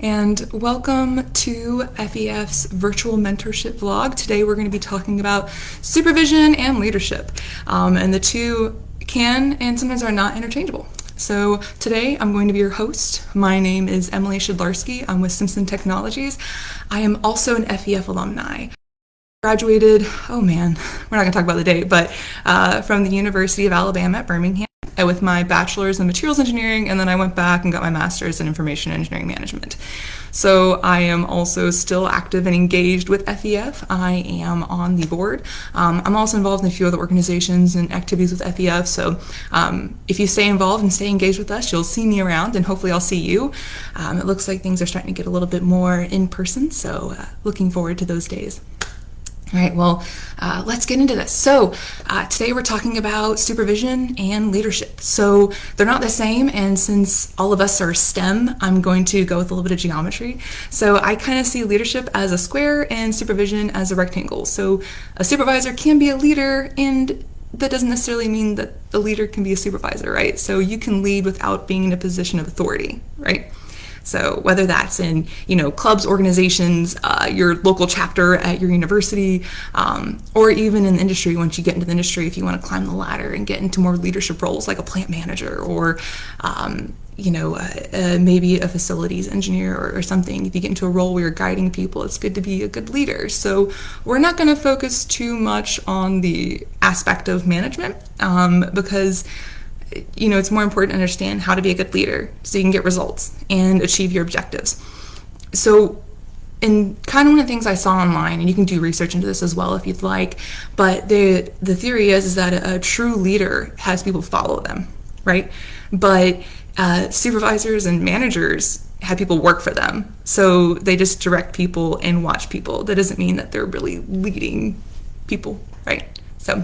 and welcome to FEF's virtual mentorship vlog. Today we're going to be talking about supervision and leadership, and the two can and sometimes are not interchangeable. So today I'm going to be your host. My name is Emily Shedlarski. I'm with Simpson Technologies. I am also an FEF alumni. Graduated, we're not going to talk about the date, but from the University of Alabama at Birmingham with my bachelor's in materials engineering, and then I went back and got my master's in information engineering management. So I am also still active and engaged with FEF. I am on the board. I'm also involved in a few other organizations and activities with FEF, so if you stay involved and stay engaged with us, you'll see me around, and hopefully I'll see you. It looks like things are starting to get a little bit more in person, so looking forward to those days. All right, well, let's get into this. So today we're talking about supervision and leadership. So they're not the same, and since all of us are STEM, I'm going to go with a little bit of geometry. So I kind of see leadership as a square and supervision as a rectangle. So a supervisor can be a leader, and that doesn't necessarily mean that the leader can be a supervisor, right? So you can lead without being in a position of authority, right? So whether that's in, clubs, organizations, your local chapter at your university, or even in the industry, once you get into the industry, if you want to climb the ladder and get into more leadership roles like a plant manager or, maybe a facilities engineer or something. If you get into a role where you're guiding people, it's good to be a good leader. So we're not going to focus too much on the aspect of management because it's more important to understand how to be a good leader so you can get results and achieve your objectives. So, and kind of one of the things I saw online, and you can do research into this as well if you'd like, but the theory is that a true leader has people follow them, right? But supervisors and managers have people work for them. So they just direct people and watch people. That doesn't mean that they're really leading people, right? So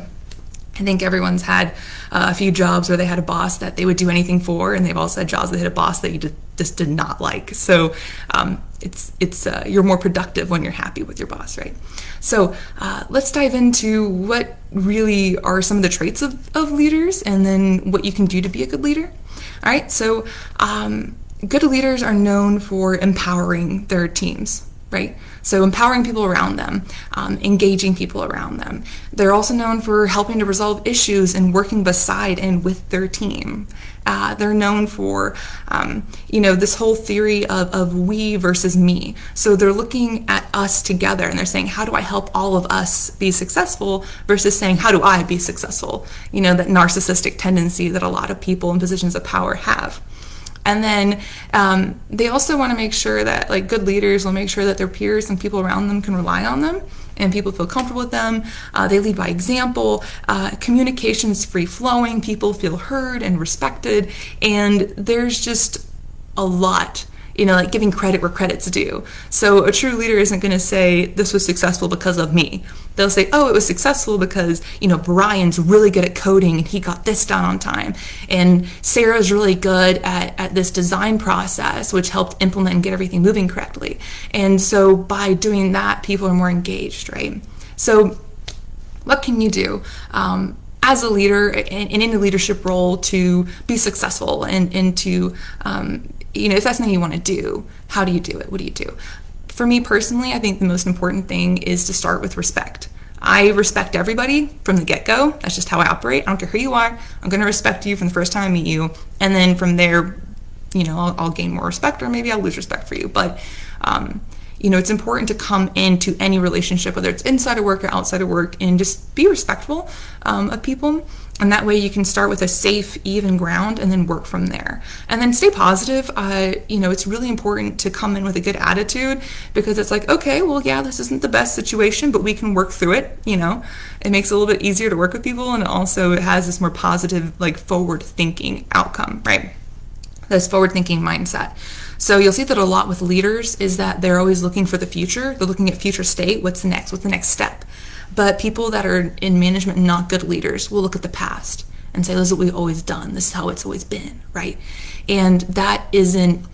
I think everyone's had a few jobs where they had a boss that they would do anything for, and they've also had jobs that had a boss that you just did not like. So you're more productive when you're happy with your boss, right? So let's dive into what really are some of the traits of leaders, and then what you can do to be a good leader. All right, so good leaders are known for empowering their teams, right? So empowering people around them, engaging people around them. They're also known for helping to resolve issues and working beside and with their team. They're known for, this whole theory of we versus me. So they're looking at us together and they're saying, how do I help all of us be successful versus saying, how do I be successful? That narcissistic tendency that a lot of people in positions of power have. And then they also want to make sure that, good leaders will make sure that their peers and people around them can rely on them and people feel comfortable with them. They lead by example. Communication is free-flowing. People feel heard and respected. And there's just a lot, giving credit where credit's due. So a true leader isn't going to say, this was successful because of me. They'll say, oh, it was successful because, Brian's really good at coding and he got this done on time. And Sarah's really good at this design process, which helped implement and get everything moving correctly. And so by doing that, people are more engaged, right? So what can you do as a leader and in a leadership role to be successful and to, if that's something you want to do, how do you do it? What do you do? For me personally, I think the most important thing is to start with respect. I respect everybody from the get-go. That's just how I operate. I don't care who you are. I'm going to respect you from the first time I meet you. And then from there, I'll gain more respect, or maybe I'll lose respect for you. But, it's important to come into any relationship, whether it's inside of work or outside of work, and just be respectful of people. And that way you can start with a safe, even ground and then work from there. And then stay positive. It's really important to come in with a good attitude, because it's like, okay, well, yeah, this isn't the best situation, but we can work through it. It makes it a little bit easier to work with people, and it has this more positive, forward-thinking outcome, right? This forward-thinking mindset. So you'll see that a lot with leaders is that they're always looking for the future. They're looking at future state. What's the next step? But people that are in management and not good leaders will look at the past and say, this is what we've always done. This is how it's always been, right? And that isn't,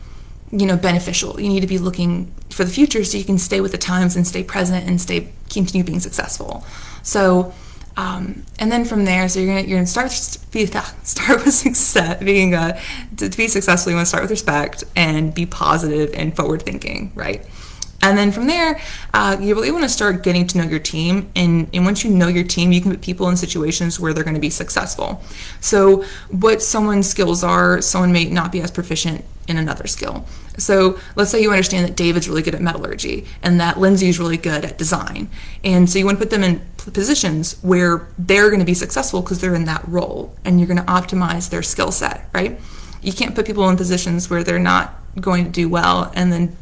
beneficial. You need to be looking for the future so you can stay with the times and stay present and continue being successful. So And then from there, so you're gonna start with success. To be successful, you want to start with respect and be positive and forward thinking, right? And then from there, you really want to start getting to know your team. And once you know your team, you can put people in situations where they're going to be successful. So what someone's skills are, someone may not be as proficient in another skill. So let's say you understand that David's really good at metallurgy and that Lindsay's really good at design. And so you want to put them in positions where they're going to be successful because they're in that role, and you're going to optimize their skill set, right? You can't put people in positions where they're not going to do well and then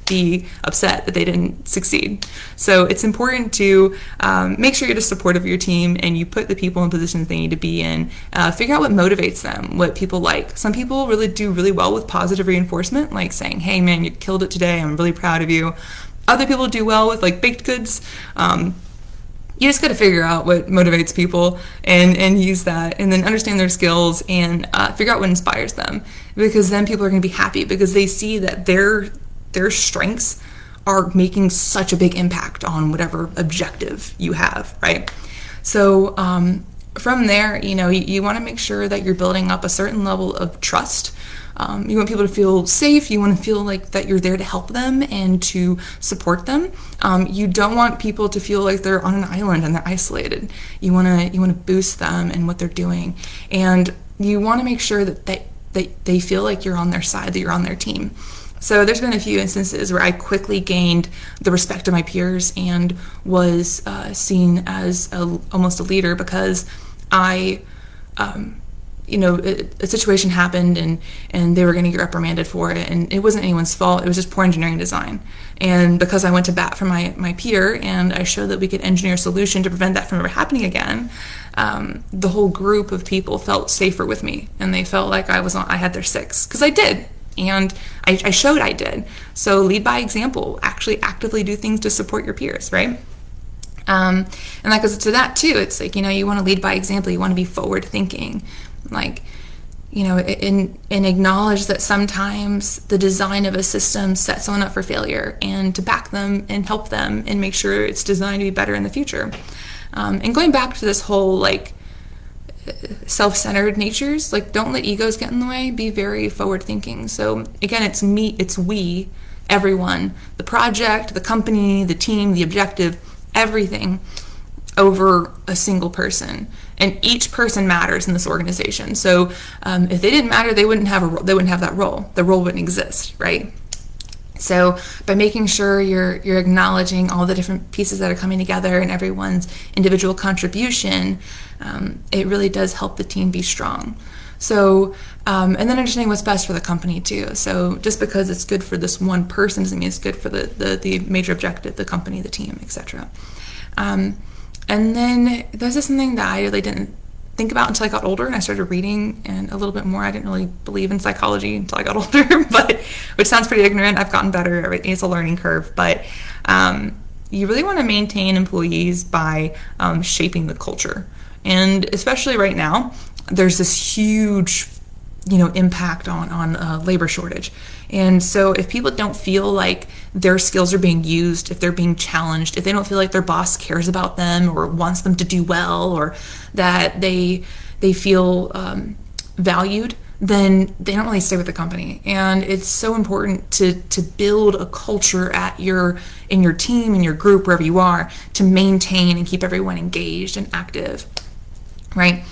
be upset that they didn't succeed. So it's important to make sure you're just supportive of your team and you put the people in positions they need to be in. Figure out what motivates them, what people like. Some people really do really well with positive reinforcement, like saying, hey man, you killed it today, I'm really proud of you. Other people do well with like baked goods. You just got to figure out what motivates people and use that, and then understand their skills and figure out what inspires them, because then people are going to be happy because they see that their strengths are making such a big impact on whatever objective you have, right? So from there, you want to make sure that you're building up a certain level of trust. You want people to feel safe. You want to feel like that you're there to help them and to support them. You don't want people to feel like they're on an island and they're isolated. You want to boost them and what they're doing, and you want to make sure that they feel like you're on their side, that you're on their team. So there's been a few instances where I quickly gained the respect of my peers and was seen as almost a leader because a situation happened and they were going to get reprimanded for it, and it wasn't anyone's fault. It was just poor engineering design. And because I went to bat for my peer and I showed that we could engineer a solution to prevent that from ever happening again, the whole group of people felt safer with me, and they felt like I had their six, because I did. And I showed I did. So lead by example. Actually actively do things to support your peers, right? And that goes to that too. It's like, you want to lead by example. You want to be forward thinking. Like, and acknowledge that sometimes the design of a system sets someone up for failure, and to back them and help them and make sure it's designed to be better in the future. And going back to this whole self-centered natures, don't let egos get in the way. Be very forward thinking. So again, it's me, it's we, everyone, the project, the company, the team, the objective, everything over a single person. And each person matters in this organization. So if they didn't matter, they wouldn't have that role. The role wouldn't exist, right? So by making sure you're acknowledging all the different pieces that are coming together and everyone's individual contribution, it really does help the team be strong. So, and then understanding what's best for the company too. So just because it's good for this one person doesn't mean it's good for the major objective, the company, the team, etc. And then this is something that I really didn't think about until I got older and I started reading and a little bit more. I didn't really believe in psychology until I got older, which sounds pretty ignorant. I've gotten better. It's a learning curve, but you really want to maintain employees by shaping the culture. And especially right now, there's this huge, impact on labor shortage. And so if people don't feel like their skills are being used, if they're being challenged, if they don't feel like their boss cares about them or wants them to do well, or that they feel valued, then they don't really stay with the company. And it's so important to build a culture in your team, in your group, wherever you are, to maintain and keep everyone engaged and active, right?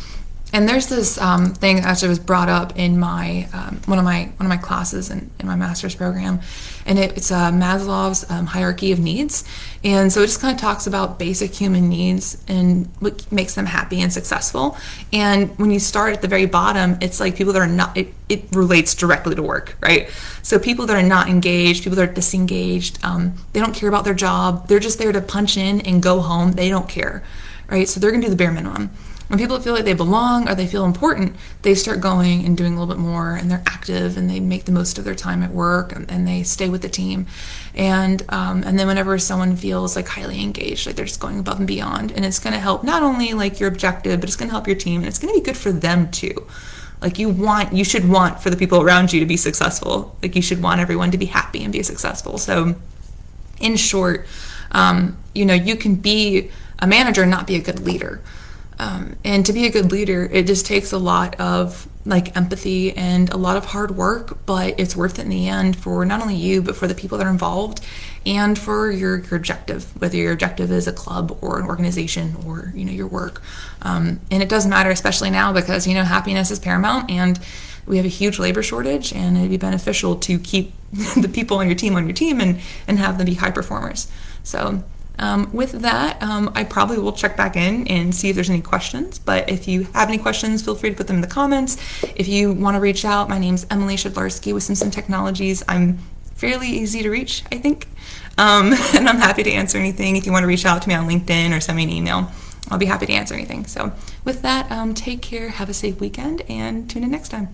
And there's this thing that actually was brought up in my one of my classes in my master's program, and it's Maslow's hierarchy of needs. And so it just kind of talks about basic human needs and what makes them happy and successful. And when you start at the very bottom, it's like people that are not, it relates directly to work, right? So people that are not engaged, people that are disengaged, they don't care about their job. They're just there to punch in and go home. They don't care, right? So they're going to do the bare minimum. When people feel like they belong or they feel important, they start going and doing a little bit more, and they're active and they make the most of their time at work, and they stay with the team. And then whenever someone feels like highly engaged, like they're just going above and beyond, and it's going to help not only like your objective, but it's going to help your team, and it's going to be good for them too. Like you should want for the people around you to be successful. Like you should want everyone to be happy and be successful. So in short, you can be a manager and not be a good leader. And to be a good leader, it just takes a lot of like empathy and a lot of hard work, but it's worth it in the end for not only you, but for the people that are involved and for your objective, whether your objective is a club or an organization or, your work. And it doesn't matter, especially now, because, happiness is paramount and we have a huge labor shortage, and it'd be beneficial to keep the people on your team and have them be high performers. So with that, I probably will check back in and see if there's any questions. But if you have any questions, feel free to put them in the comments. If you want to reach out, my name's Emily Shedlarski with Simpson Technologies. I'm fairly easy to reach, I think. And I'm happy to answer anything. If you want to reach out to me on LinkedIn or send me an email, I'll be happy to answer anything. So with that, take care, have a safe weekend, and tune in next time.